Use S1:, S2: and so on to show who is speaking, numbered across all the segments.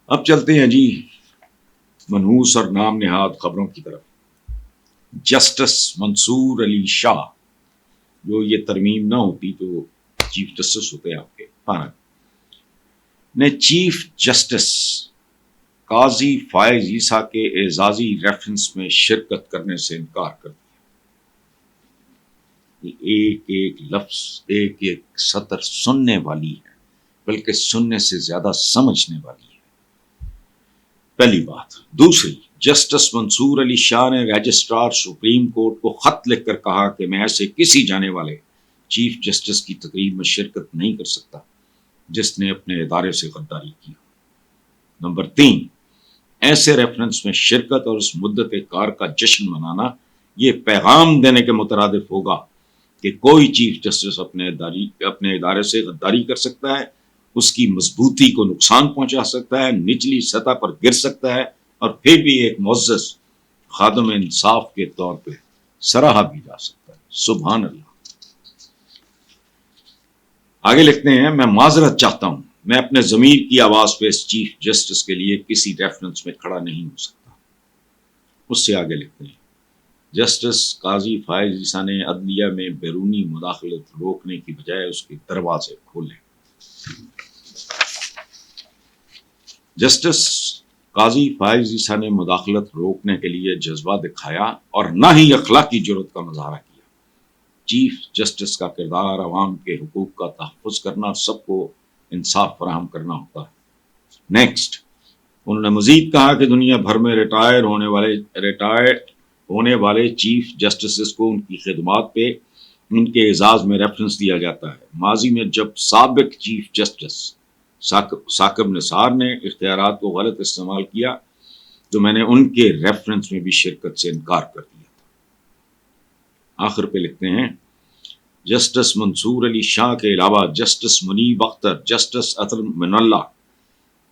S1: اب چلتے ہیں جی منحوس اور نام نہاد خبروں کی طرف. جسٹس منصور علی شاہ، جو یہ ترمیم نہ ہوتی تو چیف جسٹس ہوتے آپ کے پانک، نے چیف جسٹس قاضی فائز عیسیٰ کے اعزازی ریفرنس میں شرکت کرنے سے انکار کر دیا. ایک ایک لفظ، ایک ایک سطر سننے والی ہے، بلکہ سننے سے زیادہ سمجھنے والی ہے. پہلی بات. دوسری، جسٹس منصور علی شاہ نے رجسٹرار سپریم کورٹ کو خط لکھ کر کہا کہ میں ایسے کسی جانے والے چیف جسٹس کی تقریب میں شرکت نہیں کر سکتا جس نے اپنے ادارے سے غداری کی. نمبر 3، ایسے ریفرنس میں شرکت اور اس مدت کار کا جشن منانا یہ پیغام دینے کے مترادف ہوگا کہ کوئی چیف جسٹس اپنے ادارے سے غداری کر سکتا ہے، اس کی مضبوطی کو نقصان پہنچا سکتا ہے، نچلی سطح پر گر سکتا ہے، اور پھر بھی ایک معزز خادم انصاف کے طور پہ سراہا بھی جا سکتا ہے. سبحان اللہ. آگے لکھتے ہیں، میں معذرت چاہتا ہوں، میں اپنے ضمیر کی آواز پہ اس چیف جسٹس کے لیے کسی ریفرنس میں کھڑا نہیں ہو سکتا. اس سے آگے لکھتے ہیں، جسٹس قاضی فائز عیسیٰ نے عدلیہ میں بیرونی مداخلت روکنے کی بجائے اس کے دروازے کھولے. جسٹس قاضی فائز عیسیٰ نے مداخلت روکنے کے لیے جذبہ دکھایا اور نہ ہی اخلاقی جرات کا مظاہرہ کیا. چیف جسٹس کا کردار عوام کے حقوق کا تحفظ کرنا، سب کو انصاف فراہم کرنا ہوتا ہے. نیکسٹ، انہوں نے مزید کہا کہ دنیا بھر میں ریٹائر ہونے والے چیف جسٹسز کو ان کی خدمات پہ ان کے اعزاز میں ریفرنس دیا جاتا ہے. ماضی میں جب سابق چیف جسٹس ثاقب نثار نے اختیارات کو غلط استعمال کیا تو میں نے ان کے ریفرنس میں بھی شرکت سے انکار کر دیا تھا. آخر پہ لکھتے ہیں، جسٹس منصور علی شاہ کے علاوہ جسٹس منیب اختر، جسٹس اطہر من اللہ،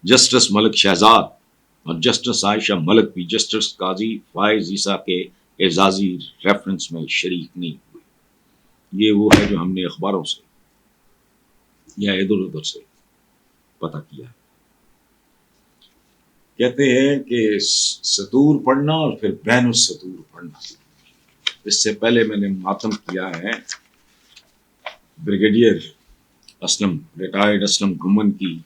S1: جسٹس ملک شہزاد اور جسٹس عائشہ ملک بھی جسٹس قاضی فائز عیسیٰ کے اعزازی ریفرنس میں شریک نہیں ہوئے. یہ وہ ہے جو ہم نے اخباروں سے یا ادھر ادھر سے پتہ کیا. کہتے ہیں کہ سطور پڑھنا اور پھر بین السطور پڑھنا. اس سے پہلے میں نے ماتم کیا ہے بریگیڈیئر اسلم، ریٹائرڈ اسلم گھمن کی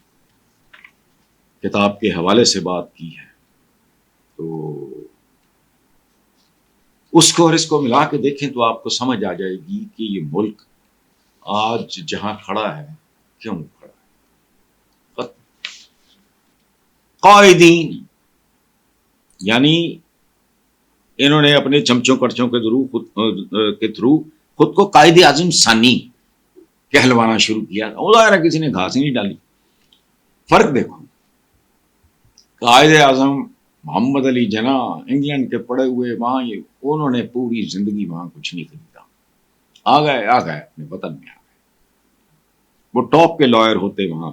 S1: کتاب کے حوالے سے بات کی ہے. تو اس کو اور اس کو ملا کے دیکھیں تو آپ کو سمجھ آ جائے گی کہ یہ ملک آج جہاں کھڑا ہے کیوں کھڑا ہے. قائدین، یعنی انہوں نے اپنے چمچوں کرچوں کے تھرو خود کو قائد اعظم ثانی کہلوانا شروع کیا. ظاہر کسی نے گھاس ہی نہیں ڈالی. فرق دیکھو، قائد اعظم محمد علی جناح انگلینڈ کے پڑے ہوئے وہاں، یہ انہوں نے پوری زندگی وہاں کچھ نہیں خریدا، آ گئے اپنے وطن میں آ گئے. وہ ٹاپ کے لائر ہوتے وہاں.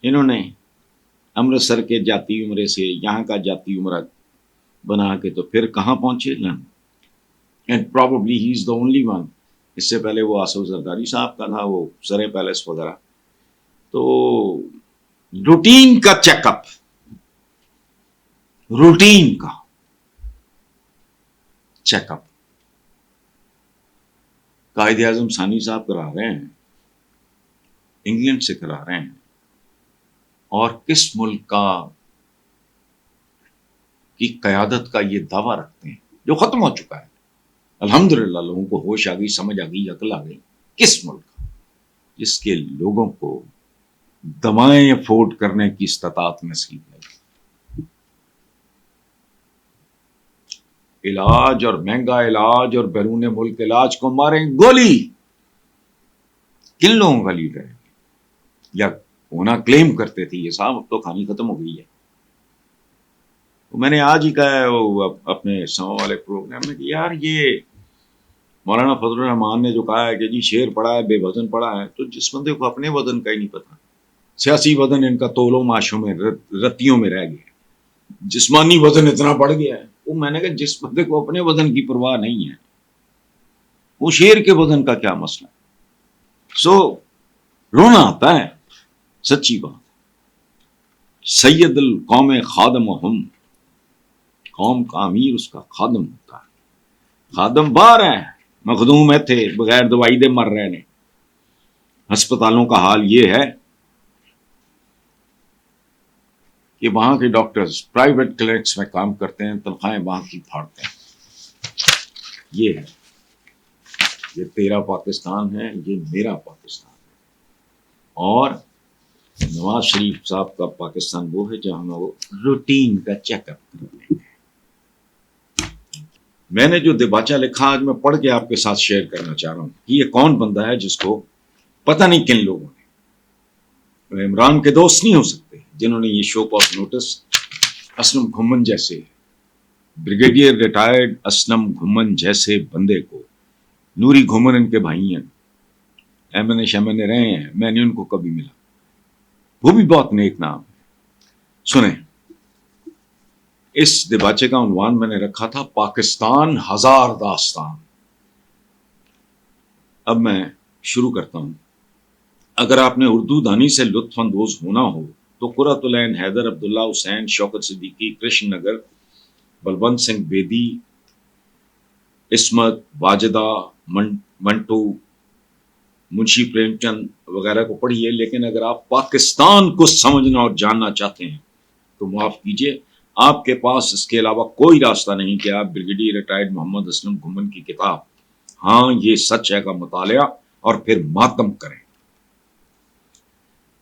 S1: انہوں نے امرتسر کے جاتی عمرے سے یہاں کا جاتی عمرہ بنا کے تو پھر کہاں پہنچے لن. And probably he is the only one. اس سے پہلے وہ آصف زرداری صاحب کا تھا، وہ سرے پیلس وغیرہ. تو روٹین کا چیک اپ، روٹین کا چیک اپ قائد اعظم ثانی صاحب کرا رہے ہیں، انگلینڈ سے کرا رہے ہیں. اور کس ملک کی قیادت کا یہ دعویٰ رکھتے ہیں جو ختم ہو چکا ہے. الحمدللہ لوگوں کو ہوش آ گئی، سمجھ آ گئی، عقل آ گئی. کس ملک کا جس کے لوگوں کو دوائیں افورڈ کرنے کی استطاعت نصیب نہیں، علاج اور مہنگا علاج اور بیرون ملک علاج کو ماریں گولی. کن لوگوں کا لیڈر ہے یا ہونا کلیم کرتے تھے یہ صاحب، اب تو کہانی ختم ہو گئی ہے. میں نے آج ہی کہا ہے وہ اپنے سما والے پروگرام میں کہ یار یہ مولانا فضل الرحمان نے جو کہا ہے کہ جی شیر پڑا ہے بے وزن پڑا ہے، تو جس بندے کو اپنے وزن کا ہی نہیں پتا، سیاسی وزن ان کا تولوں ماشوں میں رتیوں میں رہ گیا، جسمانی وزن اتنا بڑھ گیا ہے. وہ میں نے کہا جس بندے کو اپنے وزن کی پرواہ نہیں ہے وہ شیر کے وزن کا کیا مسئلہ ہے. سو رونا آتا ہے، سچی بات. سید القوم خادمہم، قوم کا امیر اس کا خادم ہوتا ہے. خادم باہر ہیں، مخدوم ہے تھے، بغیر دوائی دے مر رہے نے. ہسپتالوں کا حال یہ ہے کہ وہاں کے ڈاکٹرز پرائیویٹ کلینکس میں کام کرتے ہیں، تنخواہیں وہاں کی پھاڑتے ہیں. یہ ہے، یہ تیرا پاکستان ہے، یہ میرا پاکستان ہے. اور نواز شریف صاحب کا پاکستان وہ ہے جہاں وہ روٹین کا چیک اپ کرتے ہیں. میں نے جو دیباچہ لکھا آج میں پڑھ کے آپ کے ساتھ شیئر کرنا چاہ رہا ہوں کہ یہ کون بندہ ہے جس کو پتہ نہیں کن لوگوں نے، عمران کے دوست نہیں ہو سکتے جنہوں نے یہ شو کاز نوٹس اسلم گھمن جیسے بریگیڈیئر ریٹائرڈ اسلم گھمن جیسے بندے کو، نوری گھمن ان کے بھائی ہیں، ایم این اے شیمن اے رہے ہیں، میں نے ان کو کبھی ملا، وہ بھی بہت نیک نام ہے. سنیں، اس دیباچے کا عنوان میں نے رکھا تھا پاکستان ہزار داستان. اب میں شروع کرتا ہوں. اگر آپ نے اردو دانی سے لطف اندوز ہونا ہو تو قرۃ العین حیدر، عبداللہ حسین، شوکت صدیقی، کرشن نگر، بلونت سنگھ بیدی، عصمت، واجدہ، منٹو، منشی پریم چند وغیرہ کو پڑھیے. لیکن اگر آپ پاکستان کو سمجھنا اور جاننا چاہتے ہیں تو معاف کیجیے، آپ کے پاس اس کے علاوہ کوئی راستہ نہیں کہ آپ بریگیڈیئر ریٹائرڈ محمد اسلم گھمن کی کتاب ہاں یہ سچ ہے کا مطالعہ اور پھر ماتم کریں.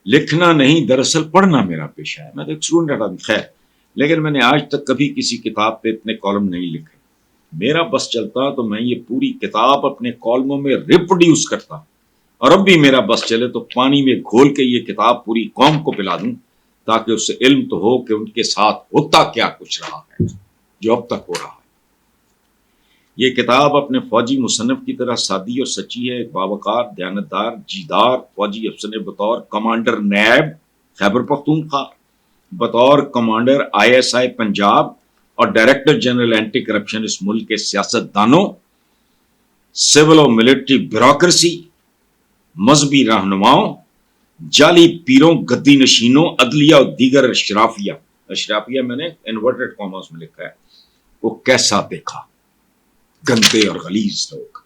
S1: لکھنا نہیں، دراصل پڑھنا میرا پیشہ ہے. میں تو ایک اسٹوڈنٹ، خیر، لیکن میں نے آج تک کبھی کسی کتاب پہ اتنے کالم نہیں لکھے. میرا بس چلتا تو میں یہ پوری کتاب اپنے کالموں میں ریپروڈیوس کرتا، اور اب بھی میرا بس چلے تو پانی میں گھول کے یہ کتاب پوری قوم کو پلا دوں، تاکہ اس سے علم تو ہو کہ ان کے ساتھ ہوتا کیا کچھ رہا ہے جو اب تک ہو رہا ہے. یہ کتاب اپنے فوجی مصنف کی طرح سادی اور سچی ہے. ایک باوقار، دیانتدار، جیدار فوجی افسر نے بطور کمانڈر نیب خیبر پختونخوا، بطور commander I S I Punjab اور ڈائریکٹر جنرل اینٹی کرپشن اس ملک کے سیاست دانوں، سول اور ملٹری بیوروکریسی، مذہبی رہنماؤں، جعلی پیروں، گدی نشینوں، عدلیہ اور دیگر اشرافیہ میں نے انورٹڈ کاماس میں لکھا ہے، وہ کیسا دیکھا. گندے اور غلیظ لوگ.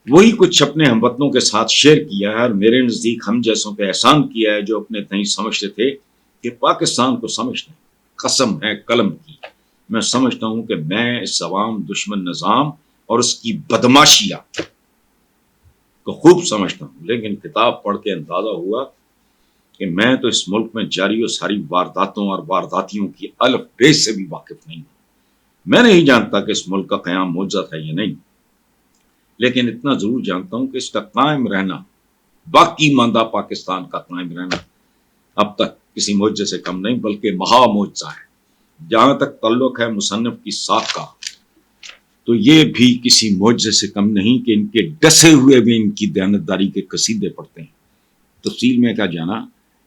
S1: وہی کچھ اپنے ہم وطنوں کے ساتھ شیئر کیا ہے اور میرے نزدیک ہم جیسوں پہ احسان کیا ہے جو اپنے تئیں سمجھتے تھے کہ پاکستان کو سمجھتے ہیں. قسم ہے قلم کی، میں سمجھتا ہوں کہ میں اس عوام دشمن نظام اور اس کی بدماشیاں کو خوب سمجھتا ہوں. لیکن کتاب پڑھ کے اندازہ ہوا کہ میں تو اس ملک میں جاری و ساری وارداتوں اور وارداتیوں کی الف بے سے بھی واقف نہیں ہوں. میں نہیں جانتا کہ اس ملک کا قیام معجزہ ہے یا نہیں، لیکن اتنا ضرور جانتا ہوں کہ اس کا قائم رہنا، باقی ماندہ پاکستان کا قائم رہنا اب تک کسی معجزے سے کم نہیں بلکہ مہا معجزہ ہے. جہاں تک تعلق ہے مصنف کی ساکھ کا تو یہ بھی کسی معجزے سے کم نہیں کہ ان کے ڈسے ہوئے بھی ان کی دیانتداری کے قصیدے پڑھتے ہیں. تفصیل میں کیا جانا،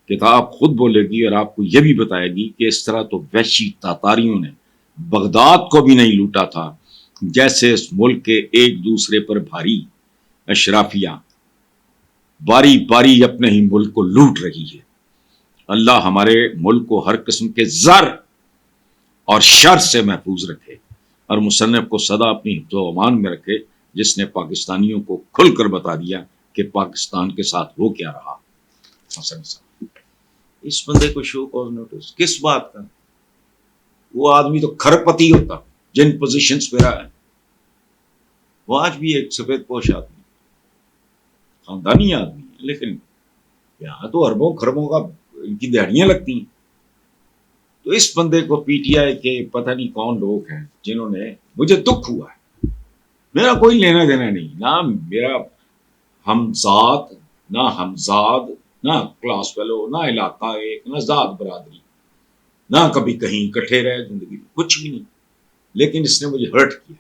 S1: کتاب خود بولے گی اور آپ کو یہ بھی بتائے گی کہ اس طرح تو وحشی تاتاریوں نے بغداد کو بھی نہیں لوٹا تھا جیسے اس ملک کے ایک دوسرے پر بھاری اشرافیہ باری باری اپنے ہی ملک کو لوٹ رہی ہے. اللہ ہمارے ملک کو ہر قسم کے زر اور شر سے محفوظ رکھے اور مصنف کو سدا اپنی حفظ و امان میں رکھے، جس نے پاکستانیوں کو کھل کر بتا دیا کہ پاکستان کے ساتھ وہ کیا رہا. حسن صاحب، اس بندے کو شو کاز نوٹس کس بات کا؟ وہ آدمی تو کھرپتی ہوتا جن پوزیشنز پہ رہا ہے. وہ آج بھی ایک سفید پوش آدمی، خاندانی آدمی ہے، لیکن یہاں تو اربوں خربوں کا ان کی دہڑیاں لگتی ہیں. تو اس بندے کو پی ٹی آئی کے پتہ نہیں کون لوگ ہیں جنہوں نے، مجھے دکھ ہوا ہے، میرا کوئی لینا دینا نہیں، نہ میرا ہمزاد، نہ ہمزاد، نہ کلاس فیلو، نہ علاقہ ایک، نہ ذات برادری، نہ کبھی کہیں اکٹھے رہے زندگی میں، کچھ بھی نہیں. لیکن اس نے مجھے ہرٹ کیا.